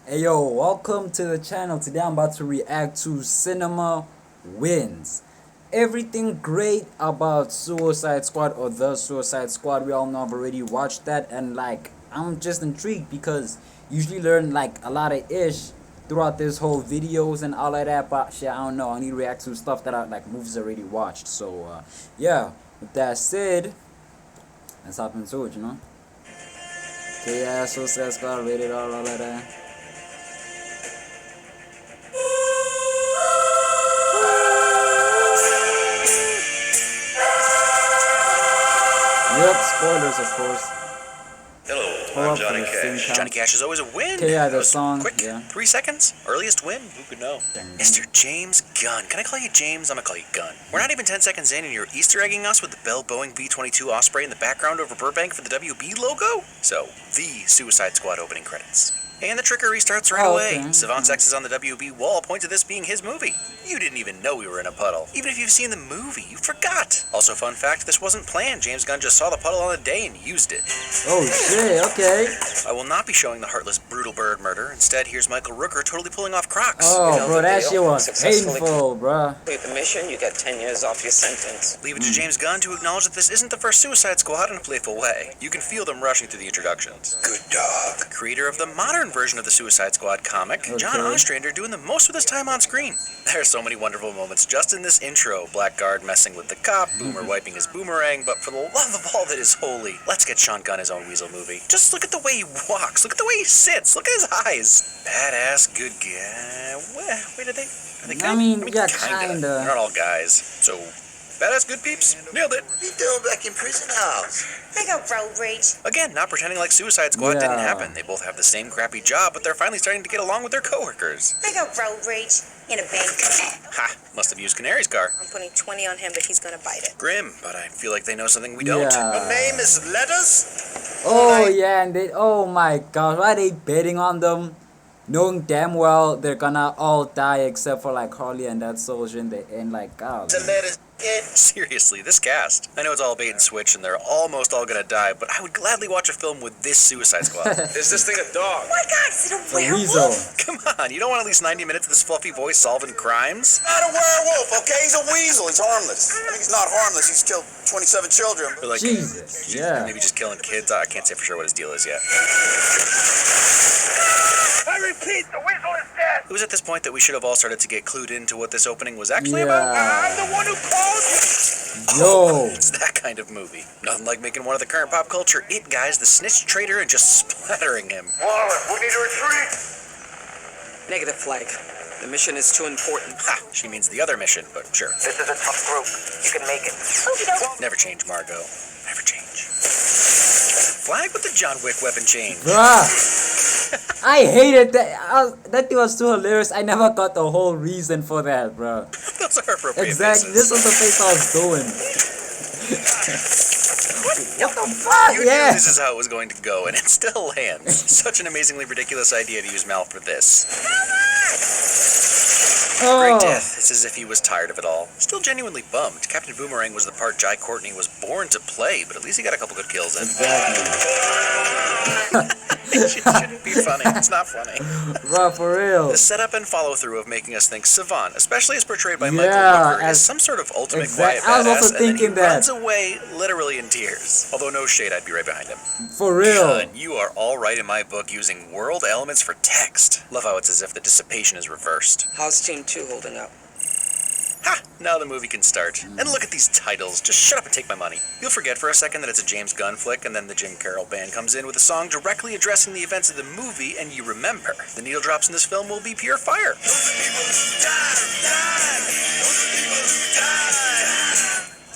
Hey yo, welcome to the channel. Today I'm about to react to Cinema Wins. Everything great about Suicide Squad or The Suicide Squad. We all know I've already watched that, and I'm just intrigued because usually learn a lot of ish throughout this whole videos and all of that, but shit, I don't know. I need to react to stuff that I like movies already watched. So yeah, with that said, let's hop into it, Okay, yeah, Suicide Squad, rated R, all of that. Yep, spoilers, of course. Hello, I'm Johnny Cash. Johnny Cash is always a win. Okay, yeah, the That was song, quick, yeah. 3 seconds, earliest win. Who could know? Mr. James Gunn. Can I call you James? I'm gonna call you Gunn. We're not even 10 seconds in, and you're Easter egging us with the Bell Boeing V-22 Osprey in the background over Burbank for the WB logo. So, the Suicide Squad opening credits. And the trickery starts right away. Okay. Savant's X is on the WB wall, point to this being his movie. You didn't even know we were in a puddle. Even if you've seen the movie, you forgot. Also, fun fact, this wasn't planned. James Gunn just saw the puddle on a day and used it. Oh shit, okay. I will not be showing the heartless, brutal bird murder. Instead, here's Michael Rooker totally pulling off Crocs. Oh, bro, that shit was painful, bro. Complete the mission, you get 10 years off your sentence. Leave it to James Gunn to acknowledge that this isn't the first Suicide Squad in a playful way. You can feel them rushing through the introductions. Good dog. Creator of the modern version of the Suicide Squad comic, John Okay. Ostrander doing the most with his time on screen. There are so many wonderful moments just in this intro. Blackguard messing with the cop, Boomer wiping his boomerang, but for the love of all that is holy, let's get Sean Gunn his own Weasel movie. Just look at the way he walks, look at the way he sits, look at his eyes. Badass, good guy. Wait, are they good? I mean, yeah, They're kinda. not all guys. So, badass, good peeps. Nailed it. What you doing back in prison house? I got road rage. Again, not pretending like Suicide Squad didn't Yeah. happen. They both have the same crappy job, but they're finally starting to get along with their coworkers. I got road rage in a bank. Ha! Must have used Canary's car. I'm putting 20 on him, but he's gonna bite it. Grim, but I feel like they know something we don't. Yeah. Your name is Letters? Oh yeah, and oh my gosh, why are they betting on them? Knowing damn well they're gonna all die except for Harley and that soldier in the end, God. The letters. Seriously, this cast. I know it's all bait and switch and they're almost all gonna die, but I would gladly watch a film with this Suicide Squad. Is this thing a dog? Oh my god, is it a The weasel. werewolf? Come on, you don't want at least 90 minutes of this fluffy voice solving crimes? Not a werewolf, okay? He's a weasel. He's harmless. I mean, he's not harmless. He's killed 27 children. Or Jesus, yeah. Maybe just killing kids. I can't say for sure what his deal is yet. I repeat, the weasel is dead. It was at this point that we should have all started to get clued into what this opening was actually Yeah. about. I'm the one who caused Yo. It's that kind of movie. Nothing like making one of the current pop culture it guys the snitch traitor and just splattering him. Waller, we need to retreat. Negative flag. The mission is too important. Ha! She means the other mission, but sure. This is a tough group. You can make it. Never change, Margot. Never change. Flag with the John Wick weapon change. Bruh. I hated that. That thing was too hilarious. I never got the whole reason for that, bro. Those are appropriate Exactly. faces. This was the face I was doing. What the fuck? You Yeah. knew this is how it was going to go, and it still lands. Such an amazingly ridiculous idea to use Mal for this. Great Oh. death. It's as if he was tired of it all. Still genuinely bummed. Captain Boomerang was the part Jai Courtney was born to play, but at least he got a couple good kills in. Exactly. It shouldn't be funny. It's not funny. Bro, for real. The setup and follow-through of making us think Savant, especially as portrayed by Yeah, Michael Rooker, as- is some sort of ultimate Exact- quiet I was badass, also and then he thinking that. runs away literally in tears. Although no shade, I'd be right behind him. For real. Gunn, you are all right in my book using world elements for text. Love how it's as if the dissipation is reversed. How's Team 2 holding up? Ha! Now the movie can start. And look at these titles. Just shut up and take my money. You'll forget for a second that it's a James Gunn flick, and then the Jim Carroll band comes in with a song directly addressing the events of the movie, and you remember. The needle drops in this film will be pure fire.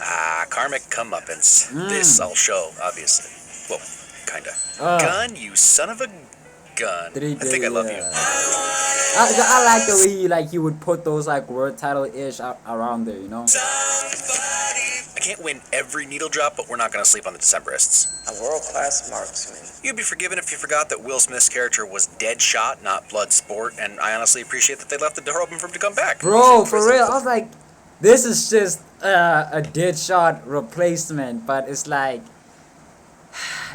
Ah, karmic comeuppance. This I'll show, obviously. Well, kinda. Gunn, you son of a gun. I think I love you. I like the way he would put those word title ish around there, I can't win every needle drop, but we're not gonna sleep on the Decemberists. A world-class marksman. You'd be forgiven if you forgot that Will Smith's character was dead shot, not blood sport, and I honestly appreciate that they left the door open for him to come back. Bro, for real. I was like, this is just a dead shot replacement, but it's like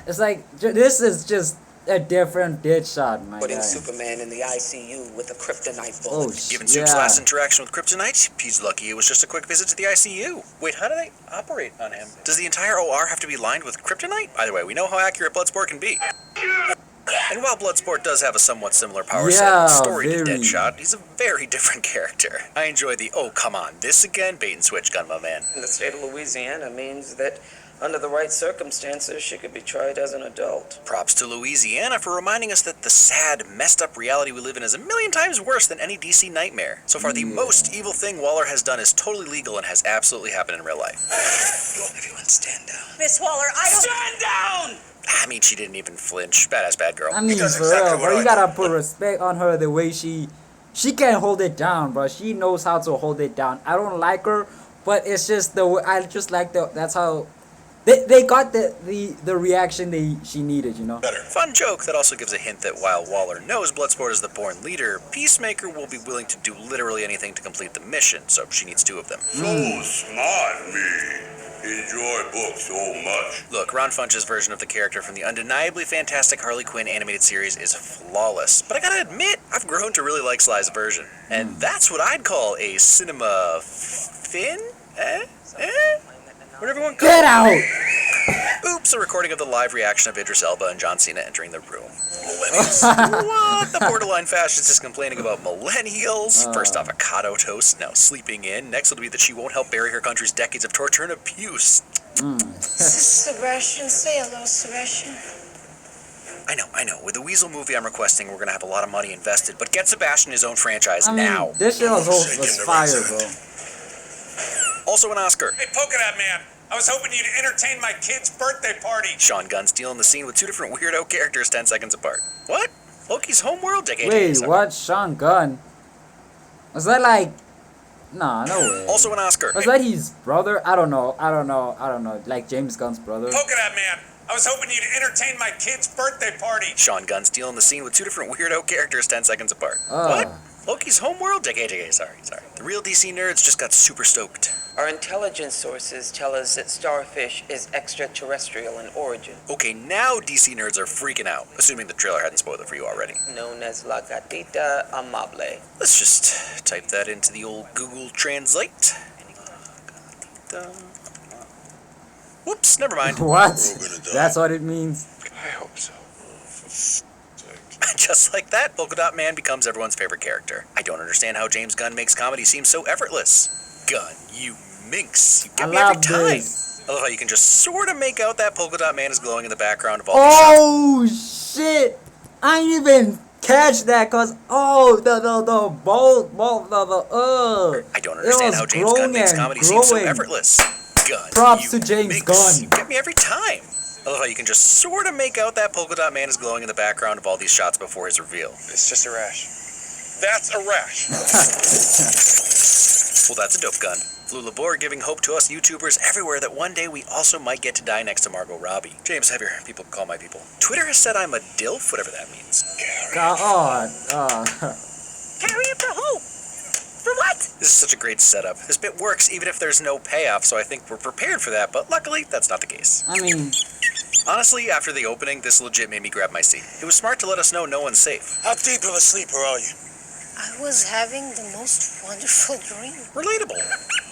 this is just A different Deadshot, my Putting guy. Superman in the ICU with a kryptonite Oh, bullet. Given Soup's yeah. last interaction with Kryptonite, he's lucky it was just a quick visit to the ICU. Wait, how do they operate on him? Does the entire OR have to be lined with Kryptonite? Either way, we know how accurate Bloodsport can be. And while Bloodsport does have a somewhat similar power set Yeah, and story to very. Deadshot, he's a very different character. I enjoy the, oh come on, this again, bait and switch gun, my man. In the state of Louisiana means that under the right circumstances, she could be tried as an adult. Props to Louisiana for reminding us that the sad, messed up reality we live in is a million times worse than any DC nightmare. So far, the most evil thing Waller has done is totally legal and has absolutely happened in real life. Everyone stand down. Miss Waller, I don't. Stand down! I mean, she didn't even flinch. Badass bad girl. I mean, Because for exactly real, what bro. I You gotta put respect on her the way she can hold it down, bro. She knows how to hold it down. I don't like her, but it's just the way I just like that's how they got the reaction she needed, you know. Fun joke that also gives a hint that while Waller knows Bloodsport is the born leader, Peacemaker will be willing to do literally anything to complete the mission, so she needs two of them. So smart, me. Enjoy books so much. Look, Ron Funch's version of the character from the undeniably fantastic Harley Quinn animated series is flawless, but I gotta admit, I've grown to really like Sly's version, and that's what I'd call a cinema fin? Whatever everyone calls Get out! Oops, a recording of the live reaction of Idris Elba and John Cena entering the room. Millennials. What? The borderline fascist is complaining about millennials. First avocado toast, now sleeping in. Next will be that she won't help bury her country's decades of torture and abuse. Sebastian, say hello, Sebastian. I know. With the Weasel movie I'm requesting, we're gonna have a lot of money invested, but get Sebastian his own franchise I mean, now. this shit was fire, bro. Also an Oscar. Hey, Polka Dot Man, I was hoping you'd entertain my kid's birthday party. Sean Gunn stealing the scene with two different weirdo characters 10 seconds apart. What? Loki's homeworld? Wait, what? Sean Gunn? Was that like? Nah, no way. Also an Oscar. Was that his brother? I don't know. Like James Gunn's brother. Polka Dot Man, I was hoping you'd entertain my kid's birthday party. Sean Gunn stealing the scene with two different weirdo characters 10 seconds apart. Ah. What? Loki's homeworld? JK, sorry. The real DC nerds just got super stoked. Our intelligence sources tell us that Starfish is extraterrestrial in origin, Okay, now DC nerds are freaking out, assuming the trailer hadn't spoiled it for you already. known as La Gatita Amable. Let's just type that into the old Google Translate. Whoops, never mind. What? That's what it means. I hope so. Just like that, Polka Dot Man becomes everyone's favorite character. I don't understand how James Gunn makes comedy seem so effortless. Gunn, you minx. You I get me every love time. this. I love how you can just sort of make out that Polka Dot Man is glowing in the background of all these shots. Oh shit! I didn't even catch that, cause the I don't understand how James Gunn makes comedy seem so effortless. Gunn, Props you to James minx. Gunn. You get me every time. I love how you can just sort of make out that Polka Dot Man is glowing in the background of all these shots before his reveal. It's just a rash. That's a rash. Well, that's a dope gun. Lou Labor giving hope to us YouTubers everywhere that one day we also might get to die next to Margot Robbie. James, have your people call my people. Twitter has said I'm a DILF, whatever that means. God, Carry it for who? For what? This is such a great setup. This bit works even if there's no payoff, so I think we're prepared for that, but luckily, that's not the case. I mean, Honestly, after the opening, this legit made me grab my seat. It was smart to let us know no one's safe. How deep of a sleeper are you? I was having the most wonderful dream. Relatable.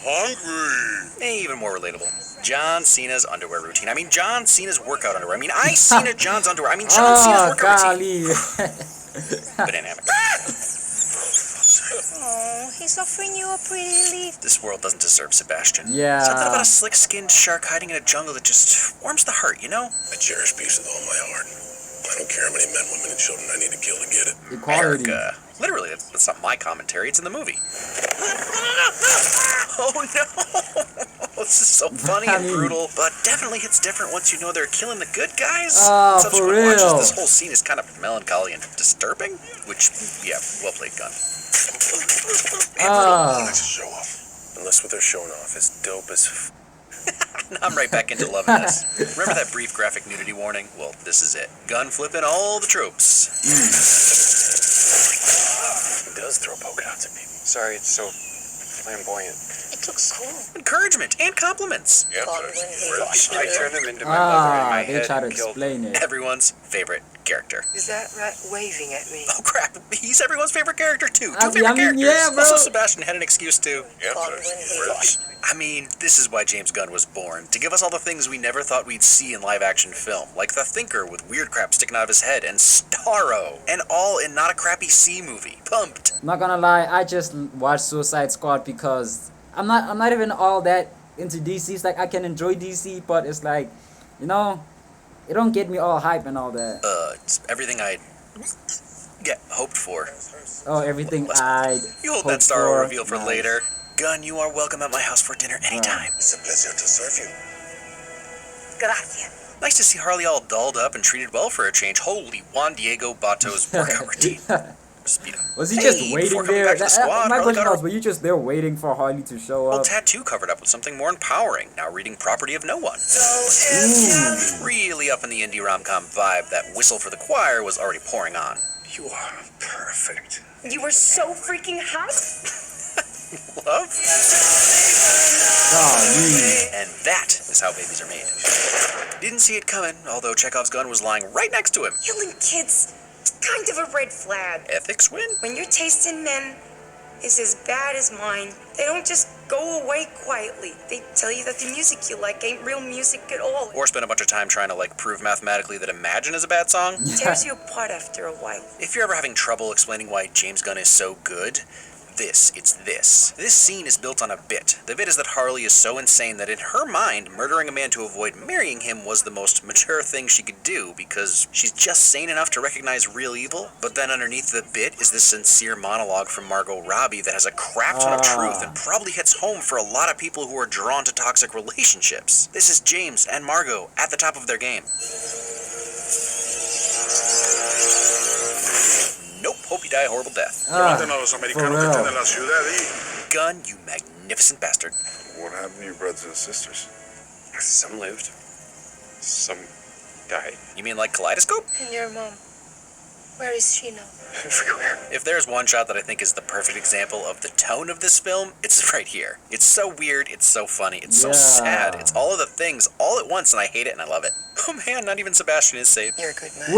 Hungry. Even more relatable. John Cena's underwear routine. I mean, John Cena's workout underwear. I mean, Cena John's underwear. I mean, John Cena's workout routine. golly. Banana hammock. Oh, he's offering you a pretty leaf. This world doesn't deserve Sebastian. Yeah. Something about a slick-skinned shark hiding in a jungle that just warms the heart, you know? I cherish peace with all my heart. I don't care how many men, women, and children I need to kill to get it. Equality. Erica. Literally, that's not my commentary. It's in the movie. Oh no! This is so funny and brutal, but definitely hits different once you know they're killing the good guys. For real. This whole scene is kind of melancholy and disturbing, which, yeah, well played, Gunn. Likes to show off. Unless what they're showing off is dope as I'm right back into loving this. Remember that brief graphic nudity warning? Well, this is it. Gunn flipping all the tropes. It does throw polka dots at people. Sorry, it's so flamboyant. It looks cool. Encouragement and compliments. Yep. Godwin, he I turn them into my lover in my They head try to and kill them. explain it. Everyone's favorite character. Is that right? Waving at me. Oh crap, he's everyone's favorite character too. I Two favorite mean, characters. yeah, bro. Also, Sebastian had an excuse too. Yep, there's I mean, this is why James Gunn was born, to give us all the things we never thought we'd see in live-action film, like The Thinker with weird crap sticking out of his head, and Starro, and all in not a crappy C movie. Pumped. I'm not gonna lie, I just watched Suicide Squad because I'm not even all that into DC. It's like I can enjoy DC, but it's like, you know, it don't get me all hype and all that. It's everything I hoped for. Oh, everything I You hold hoped that Starro for. reveal for Nice. later. Gunn, you are welcome at my house for dinner anytime. It's a pleasure to serve you. Gracias. Nice to see Harley all dolled up and treated well for a change. Holy Juan Diego Bato's workout routine. Speed up. Was he just Hey, waiting before coming there? back to the squad, My Harley question got was, her were you just there waiting for Harley to show old up? tattoo covered up with something more empowering, now reading Property of No One. Really up in the indie rom-com vibe, that whistle for the choir was already pouring on. You are perfect. You were so freaking hot. Love? Golly. And that is how babies are made. Didn't see it coming, although Chekhov's gun was lying right next to him. Killing kids, it's kind of a red flag. Ethics win? When your taste in men is as bad as mine, they don't just go away quietly. They tell you that the music you like ain't real music at all. Or spend a bunch of time trying to, prove mathematically that Imagine is a bad song? It tears you apart after a while. If you're ever having trouble explaining why James Gunn is so good, it's this. This scene is built on a bit. The bit is that Harley is so insane that in her mind, murdering a man to avoid marrying him was the most mature thing she could do because she's just sane enough to recognize real evil. But then underneath the bit is this sincere monologue from Margot Robbie that has a crap ton of truth and probably hits home for a lot of people who are drawn to toxic relationships. This is James and Margot at the top of their game. Nope, hope you die a horrible death. Levanten a los americanos que están en la ciudad y... Gunn, you magnificent bastard. What happened to your brothers and sisters? Some lived. Some died. You mean like Kaleidoscope? And your mom, where is she now? Everywhere. If there's one shot that I think is the perfect example of the tone of this film, it's right here. It's so weird, it's so funny, it's so sad, it's all of the things all at once, and I hate it and I love it. Oh man, not even Sebastian is safe. You're a good man.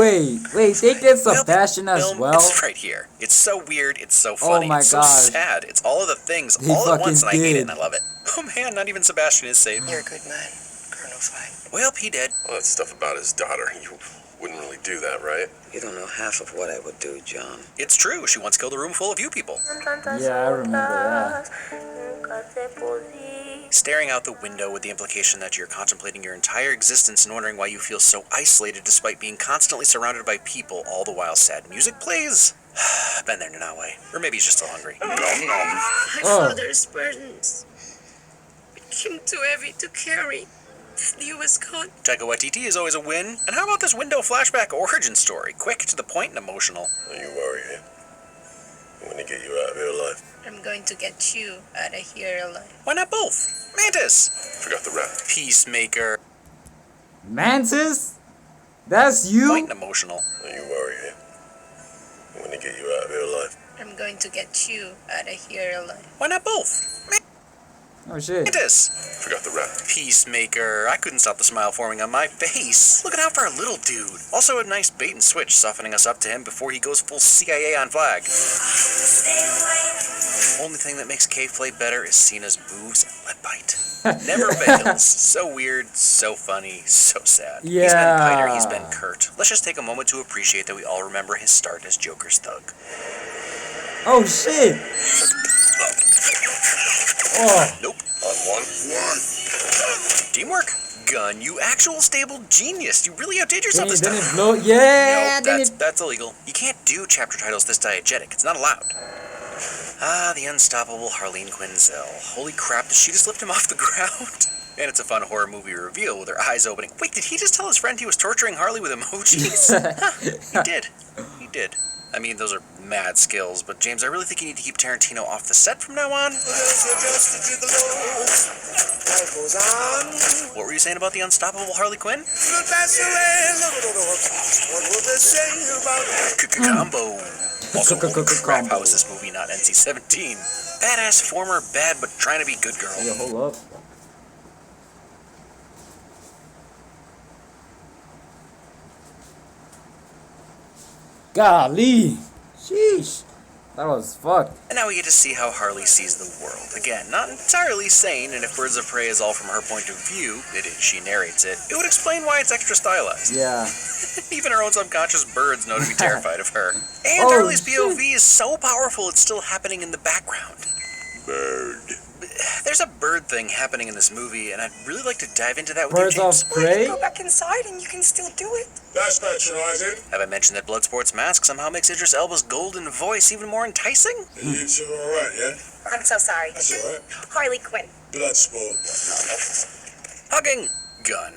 Wait, they did Sebastian as Film, well? It's right here. It's so weird, it's so funny, my it's so gosh. sad, it's all of the things He all at once, and I fucking hate it did. and I love it. Oh man, not even Sebastian is safe. You're a good man, Colonel Fight. Well, he dead. Well, that stuff about his daughter, you wouldn't really do that, right? You don't know half of what I would do, John. It's true, she once killed a room full of you people. Yeah, I remember that. Staring out the window with the implication that you're contemplating your entire existence and wondering why you feel so isolated despite being constantly surrounded by people, all the while sad music plays? Been there, Nanawe. Or maybe he's just still hungry. My Oh. father's burdens became too heavy to carry. He was gone. Taika Waititi is always a win. And how about this window flashback origin story? Quick, to the point, and emotional. Don't you worry, eh? I'm gonna get you out of here alive. I'm going to get you out of here alive. Why not both? Mantis! Forgot the rap. Peacemaker. Mantis? That's you? Point and emotional. Don't you worry, eh? I'm gonna get you out of here alive. I'm going to get you out of here alive. Why not both? Oh shit. Mantis! Forgot the rap. Peacemaker. I couldn't stop the smile forming on my face. Looking out for our little dude. Also a nice bait and switch, softening us up to him before he goes full CIA on flag. Only thing that makes K-Flay better is Cena's moves and lip bite. Never fails. So weird, so funny, so sad. He's been Yeah. Piter, he's been Kurt. Let's just take a moment to appreciate that we all remember his start as Joker's thug. Oh shit. Oh. Nope. On one. Teamwork. Gunn, you actual stable genius. You really outdid yourself this Didn't time. it blow? Yeah, No, didn't that's illegal. You can't do chapter titles this diegetic. It's not allowed. Ah, the unstoppable Harleen Quinzel. Holy crap, did she just lift him off the ground? And it's a fun horror movie reveal with her eyes opening. Wait, did he just tell his friend he was torturing Harley with emojis? He did. He did. I mean, those are mad skills, but James, I really think you need to keep Tarantino off the set from now on. What were you saying about the unstoppable Harley Quinn? Combo. Also, holy crap, how is this movie not NC-17? Badass former bad but trying to be good girl. Yeah, hold up. Golly. Sheesh. That was fucked. And now we get to see how Harley sees the world. Again, not entirely sane, and if Birds of Prey is all from her point of view, it is, she narrates it, it would explain why it's extra stylized. Yeah. Even her own subconscious birds know to be terrified of her. And Oh, Harley's shit. POV is so powerful it's still happening in the background. Bird. There's a bird thing happening in this movie, and I'd really like to dive into that with Birds you, of James. Prey? Go back inside and you can still do it. That's not rising. Have I mentioned that Bloodsport's mask somehow makes Idris Elba's golden voice even more enticing? You two are alright, yeah? I'm so sorry. That's alright. Harley Quinn. Bloodsport. Hugging Gun.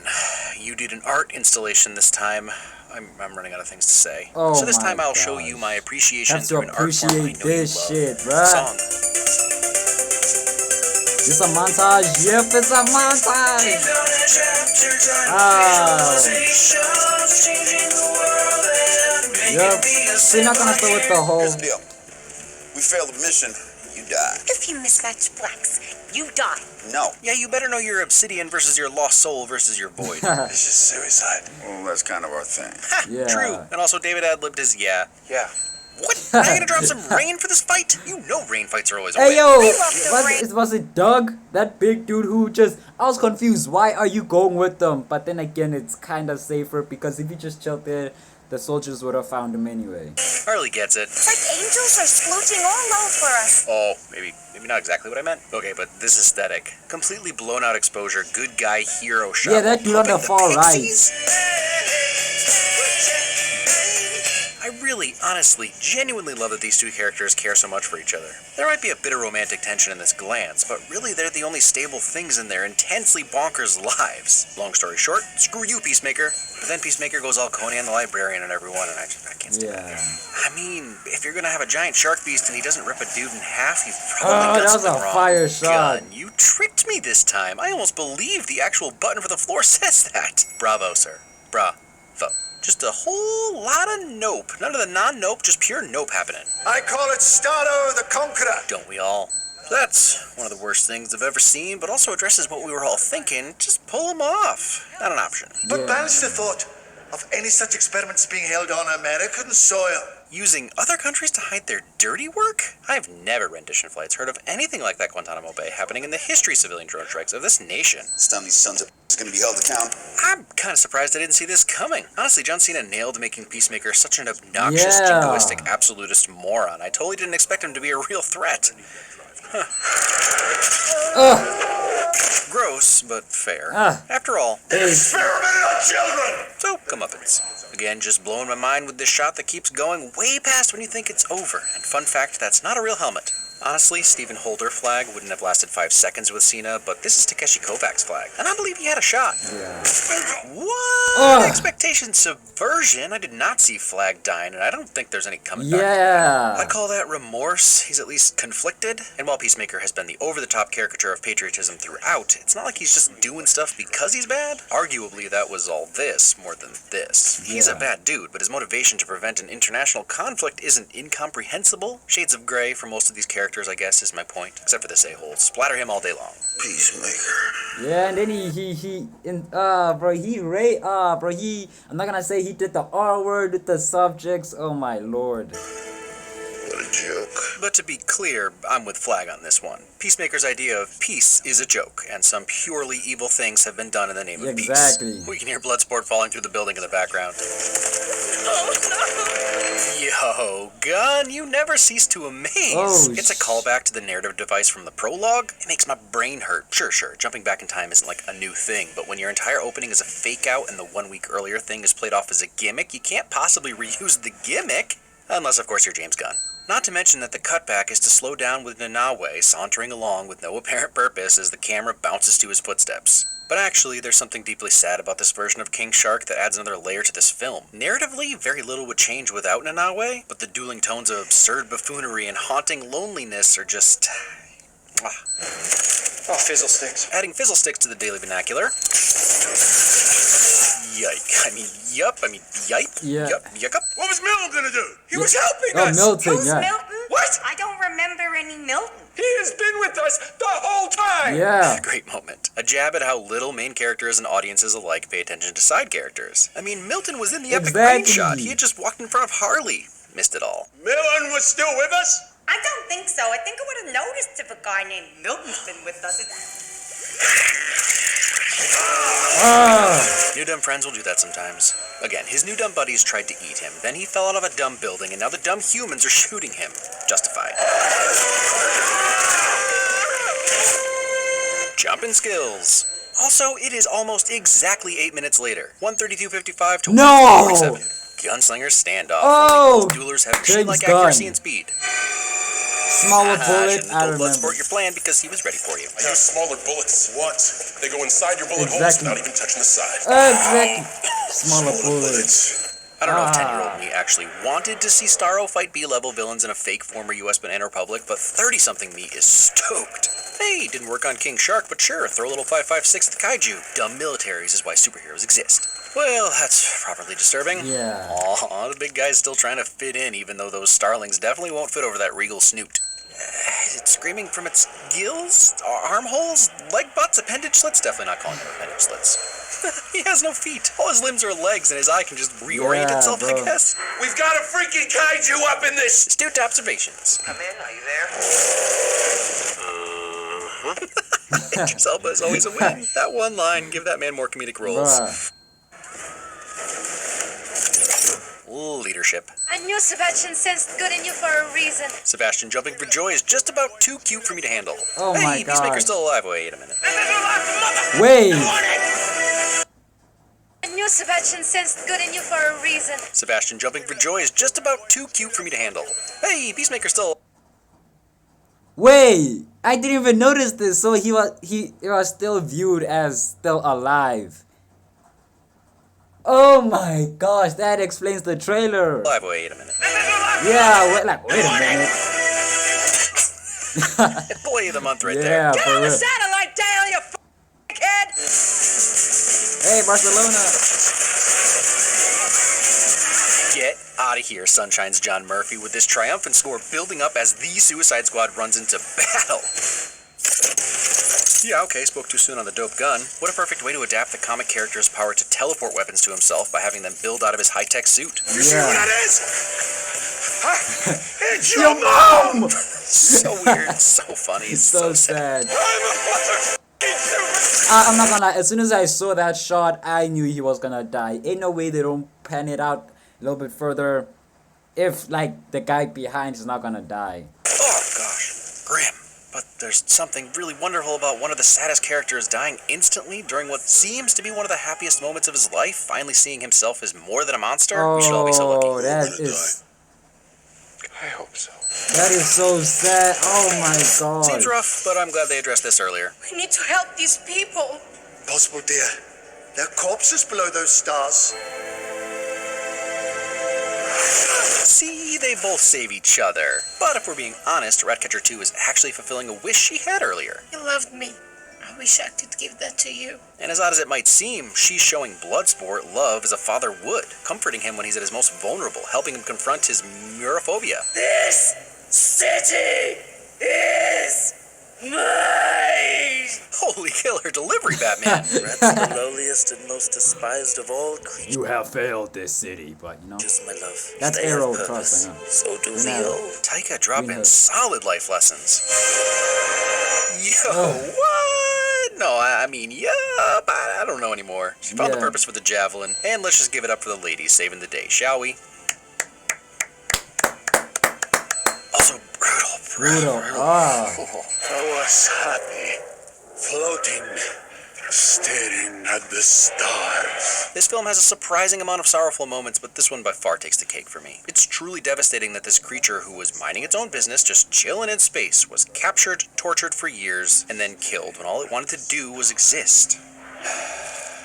You did an art installation this time. I'm running out of things to say. Oh so this my time I'll show gosh. you my appreciation Have to through an art form I know appreciate you this love. shit, bruh. Song. It's a montage. Yep, it's a montage. Oh. Yep. We're not gonna start with the whole. Here's the deal. We failed the mission, you die. If you mismatch blacks, you die. No. Yeah, you better know your obsidian versus your lost soul versus your void. It's just suicide. Well, that's kind of our thing. Ha, Yeah. True. And also David ad-libbed his yeah. Yeah. What? Now you gonna drop some rain for this fight? You know rain fights are always a Hey win. yo, the was it Doug? That big dude who just, I was confused. Why are you going with them? But then again, it's kind of safer because if you just chilled there, the soldiers would have found him anyway. Harley gets it. It's like angels are splooching all over us. Oh, maybe not exactly what I meant. Okay, but this aesthetic. Completely blown out exposure, good guy hero shot. Yeah, that dude on the Pumping far right. pixies? I really, honestly, genuinely love that these two characters care so much for each other. There might be a bit of romantic tension in this glance, but really they're the only stable things in their intensely bonkers lives. Long story short, screw you, Peacemaker. But then Peacemaker goes all Conan the Librarian on everyone, and I can't stand Yeah. that. I mean, if you're gonna have a giant shark beast and he doesn't rip a dude in half, you've Oh, probably that got was something a wrong. fire shot. Gun, you tricked me this time. I almost believe the actual button for the floor says that. Bravo, sir. Bravo. Just a whole lot of nope. None of the non-nope, just pure nope happening. I call it Stato the Conqueror. Don't we all? That's one of the worst things I've ever seen, but also addresses what we were all thinking. Just pull them off. Not an option. But Yeah. banish the thought of any such experiments being held on American soil. Using other countries to hide their dirty work? I've never, rendition flights, heard of anything like that Guantanamo Bay happening in the history of civilian drone strikes of this nation. This time these sons of is going to be held to account. I'm kind of surprised I didn't see this coming. Honestly, John Cena nailed making Peacemaker such an obnoxious, Yeah. jingoistic, absolutist moron. I totally didn't expect him to be a real threat. Gross, but fair. After all, Experimenting on children! so comeuppance. Again, just blowing my mind with this shot that keeps going way past when you think it's over. And fun fact, that's not a real helmet. Honestly, Stephen Holder flag wouldn't have lasted 5 seconds with Cena, but this is Takeshi Kovacs flag, and I believe he had a shot. Yeah. What? Expectation subversion? I did not see Flag dying, and I don't think there's any coming back. Yeah. I'd call that remorse. He's at least conflicted. And while Peacemaker has been the over-the-top caricature of patriotism throughout, it's not like he's just doing stuff because he's bad. Arguably, that was all this more than this. He's a Yeah. bad dude, but his motivation to prevent an international conflict isn't incomprehensible. Shades of gray for most of these characters, I guess, is my point. Except for this a-hole. Splatter him all day long. Peacemaker. Yeah, and then I'm not gonna say he did the R word with the subjects. Oh my lord. What a joke. But to be clear, I'm with Flag on this one. Peacemaker's idea of peace is a joke, and some purely evil things have been done in the name of Exactly. peace. We can hear Bloodsport falling through the building in the background. Oh Yo, Gun, you never cease to amaze. Oh, It's a callback to the narrative device from the prologue. It makes my brain hurt. Sure, jumping back in time isn't like a new thing, but when your entire opening is a fake out and the 1 week earlier thing is played off as a gimmick, you can't possibly reuse the gimmick. Unless, of course, you're James Gunn. Not to mention that the cutback is to slow down with Nanawe sauntering along with no apparent purpose as the camera bounces to his footsteps. But actually, there's something deeply sad about this version of King Shark that adds another layer to this film. Narratively, very little would change without Nanawe, but the dueling tones of absurd buffoonery and haunting loneliness are just... Oh, fizzle sticks. Adding fizzle sticks to the daily vernacular. Yipe. Yeah. Yup. What was Milton gonna do? He was helping Oh, us. Milton, Who's yeah. Milton? What? What? I don't remember any Milton. He has been with us the whole time. Yeah. Great moment. A jab at how little main characters and audiences alike pay attention to side characters. I mean, Milton was in the epic Exactly. rain shot. He had just walked in front of Harley. Missed it all. Milton was still with us? I don't think so. I think I would have noticed if a guy named Milton's been with us. Ah. New dumb friends will do that sometimes. Again, his new dumb buddies tried to eat him. Then he fell out of a dumb building, and now the dumb humans are shooting him. Justified. Jumping skills. Also, it is almost exactly 8 minutes later. 132.55 to No! 147. Gunslinger standoff. Oh! Both duelers have James machine-like Gunn. accuracy and speed. Smaller bullet. Shouldn't I have told remember. Bloodsport your plan because he was ready for you. I use smaller bullets. What? They go inside your bullet holes Exactly. without even touching the side. Exactly. Smaller bullets. I don't know if 10-year-old me actually wanted to see Starro fight B-level villains in a fake former US Banana Republic, but 30-something me is stoked. Hey, didn't work on King Shark, but sure, throw a little 5.56 at the kaiju. Dumb militaries is why superheroes exist. Well, that's properly disturbing. Yeah. Aw, the big guy's still trying to fit in, even though those starlings definitely won't fit over that regal snoot. Is it screaming from its gills? Armholes? Leg butts? Appendage slits? Definitely not calling them appendage slits. He has no feet. All his limbs are legs, and his eye can just reorient Yeah, itself, bro. I guess. We've got a freaking kaiju up in this. Astute observations. Come in, are you there? Idris Elba is always a win. That one line, give that man more comedic roles. Bruh. Leadership. I knew Sebastian sensed good in you for a reason. Sebastian jumping for joy is just about too cute for me to handle. Oh hey, my God. Peacemaker's still alive. Wait a minute. Wait. I knew Sebastian sensed good in you for a reason. Sebastian jumping for joy is just about too cute for me to handle. Hey, Peacemaker's still. Wait. I didn't even notice this. So he was still viewed as still alive. Oh my gosh, that explains the trailer. Alive. Wait a minute. Yeah, wait a minute. Boy of the month right Yeah, there. for real. Satellite down, you kid! Hey, Barcelona. Get out of here, Sunshine's John Murphy, with this triumphant score building up as the Suicide Squad runs into battle. Yeah, okay, spoke too soon on the dope gun. What a perfect way to adapt the comic character's power to teleport weapons to himself by having them build out of his high-tech suit. You see what Yeah. that is? It's your mom! So weird, so funny, It's so sad. I'm a motherfucking super. I'm not gonna lie, as soon as I saw that shot, I knew he was gonna die. Ain't no way they don't pan it out a little bit further if, like, the guy behind is not gonna die. Oh, gosh. Grim. But there's something really wonderful about one of the saddest characters dying instantly during what seems to be one of the happiest moments of his life, finally seeing himself as more than a monster. We should all be so lucky. Oh, that is I hope so. so sad. Oh my god. Seems rough, but I'm glad they addressed this earlier. We need to help these people. Possible, dear. There are corpses below those stars. See, they both save each other. But if we're being honest, Ratcatcher 2 is actually fulfilling a wish she had earlier. You loved me. I wish I could give that to you. And as odd as it might seem, she's showing Bloodsport love as a father would, comforting him when he's at his most vulnerable, helping him confront his murophobia. This city is mine. Holy killer delivery, Batman. Rats the lowliest and most despised of all creatures. You have failed this city, but you know. My love. That's They have Arrow, purpose. trust, I know. So do We we know. all. Taika dropping know. solid life lessons. Yo, Oh. what? No, I mean, yeah, but I don't know anymore. She found the Yeah. purpose for the javelin, and let's just give it up for the ladies saving the day, shall we? Also, brutal. Ah. I was happy, floating, staring at the stars. This film has a surprising amount of sorrowful moments, but this one by far takes the cake for me. It's truly devastating that this creature who was minding its own business, just chilling in space, was captured, tortured for years, and then killed when all it wanted to do was exist.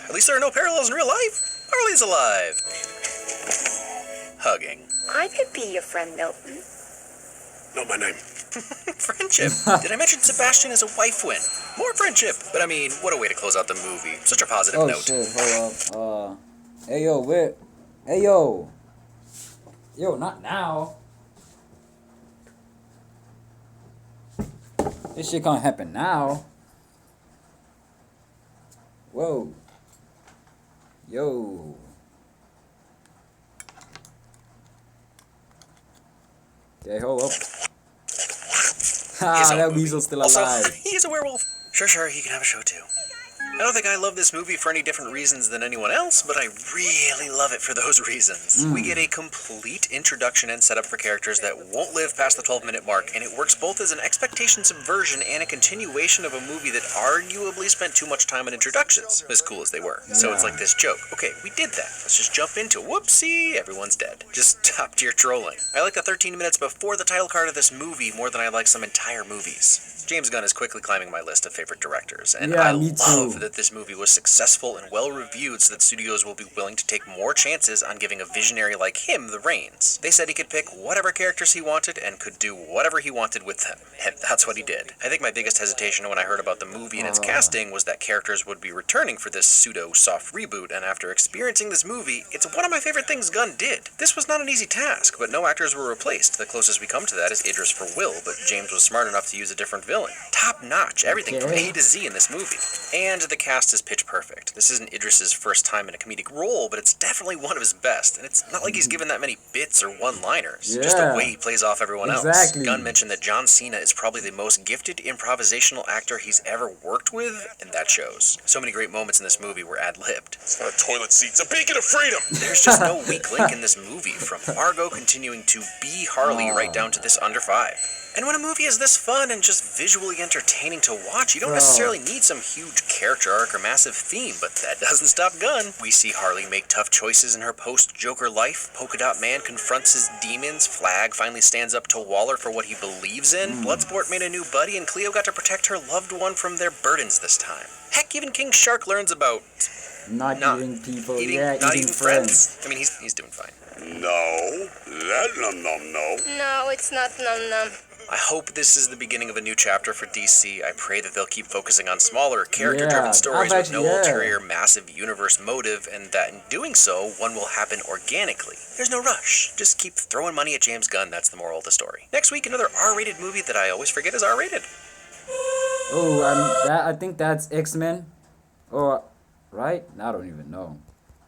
At least there are no parallels in real life. Harley's alive. Hugging. I could be your friend, Milton. Not my name. Friendship. Did I mention Sebastian is a wife win? More friendship. But I mean, what a way to close out the movie. Such a positive Oh note. shit, hold up. Hey yo, where? Hey yo. Yo, not now. This shit can't happen now. Whoa. Yo. Okay, hold up. Ah, that weasel's still alive. Also, he's a werewolf. Sure, he can have a show too. I don't think I love this movie for any different reasons than anyone else, but I really love it for those reasons. We get a complete introduction and setup for characters that won't live past the 12-minute mark, and it works both as an expectation subversion and a continuation of a movie that arguably spent too much time on introductions, as cool as they were. So it's like this joke. Okay, we did that. Let's just jump into it. Whoopsie, everyone's dead. Just top tier trolling. I like the 13 minutes before the title card of this movie more than I like some entire movies. James Gunn is quickly climbing my list of favorite directors, and I love that this movie was successful and well-reviewed so that studios will be willing to take more chances on giving a visionary like him the reins. They said he could pick whatever characters he wanted and could do whatever he wanted with them, and that's what he did. I think my biggest hesitation when I heard about the movie and its casting was that characters would be returning for this pseudo-soft reboot, and after experiencing this movie, it's one of my favorite things Gunn did. This was not an easy task, but no actors were replaced. The closest we come to that is Idris for Will, but James was smart enough to use a different villain. Top-notch, everything from A to Z in this movie. And the cast is pitch perfect. This isn't Idris's first time in a comedic role, but it's definitely one of his best, and it's not like he's given that many bits or one-liners. Just the way he plays off everyone else. Gunn mentioned that John Cena is probably the most gifted improvisational actor he's ever worked with, and that shows. So many great moments in this movie were ad-libbed. It's not a toilet seat, it's a beacon of freedom! There's just no weak link in this movie, from Margot continuing to be Harley right down to this under 5. And when a movie is this fun and just visually entertaining to watch, you don't necessarily need some huge character arc or massive theme, but that doesn't stop Gunn. We see Harley make tough choices in her post-Joker life, Polka Dot Man confronts his demons, Flag finally stands up to Waller for what he believes in, Bloodsport made a new buddy, and Cleo got to protect her loved one from their burdens this time. Heck, even King Shark learns about not eating people, not eating friends. I mean, he's doing fine. No, that no. No, it's not num-num. I hope this is the beginning of a new chapter for DC. I pray that they'll keep focusing on smaller, character-driven stories with no ulterior, massive universe motive, and that in doing so, one will happen organically. There's no rush. Just keep throwing money at James Gunn, that's the moral of the story. Next week, another R-rated movie that I always forget is R-rated. Oh, I think that's X-Men. Or, right? I don't even know.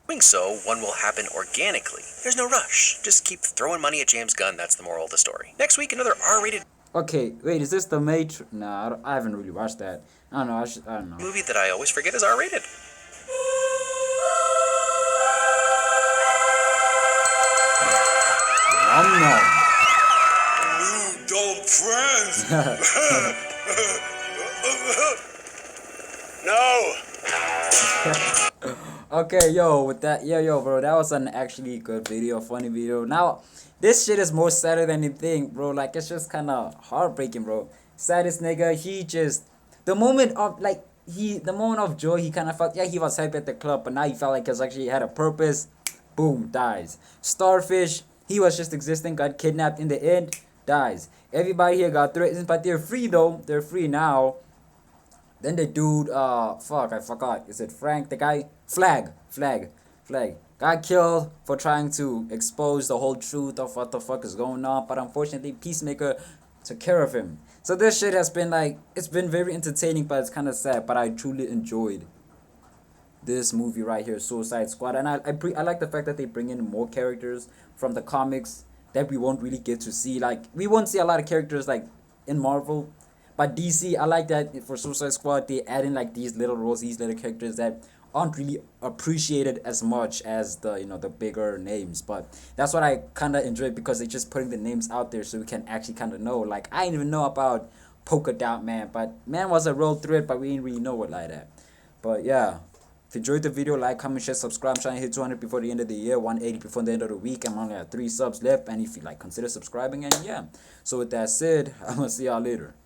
Doing so, one will happen organically. There's no rush. Just keep throwing money at James Gunn, that's the moral of the story. Next week, another R-rated... Okay, wait, is this the Matrix? Nah, I haven't really watched that. I don't know, I don't know. Movie that I always forget is R-rated. New dope friends! No! Okay, yo, with that, yo, bro, that was an actually good video, funny video. Now, this shit is more sadder than you think, bro. Like, it's just kind of heartbreaking, bro. Saddest nigga, he just, the moment of joy, he kind of felt, he was happy at the club, but now he felt like he actually had a purpose. Boom, dies. Starfish, he was just existing, got kidnapped in the end, dies. Everybody here got threatened, but they're free though. They're free now. Then the dude, fuck, I forgot. Is it Frank? The guy, Flag. Got killed for trying to expose the whole truth of what the fuck is going on. But unfortunately, Peacemaker took care of him. So this shit has been like, it's been very entertaining, but it's kind of sad. But I truly enjoyed this movie right here, Suicide Squad. And I like the fact that they bring in more characters from the comics that we won't really get to see. Like, we won't see a lot of characters like in Marvel. But DC, I like that for Suicide Squad, they add in like these little roles, these little characters that aren't really appreciated as much as the, the bigger names. But that's what I kind of enjoy, because they're just putting the names out there so we can actually kind of know. Like, I didn't even know about Polka Dot Man, but man was a real threat, but we didn't really know it like that. But yeah, if you enjoyed the video, like, comment, share, subscribe. I'm trying to hit 200 before the end of the year, 180 before the end of the week. I'm only at 3 subs left, and if you like, consider subscribing. And yeah, so with that said, I'm gonna see y'all later.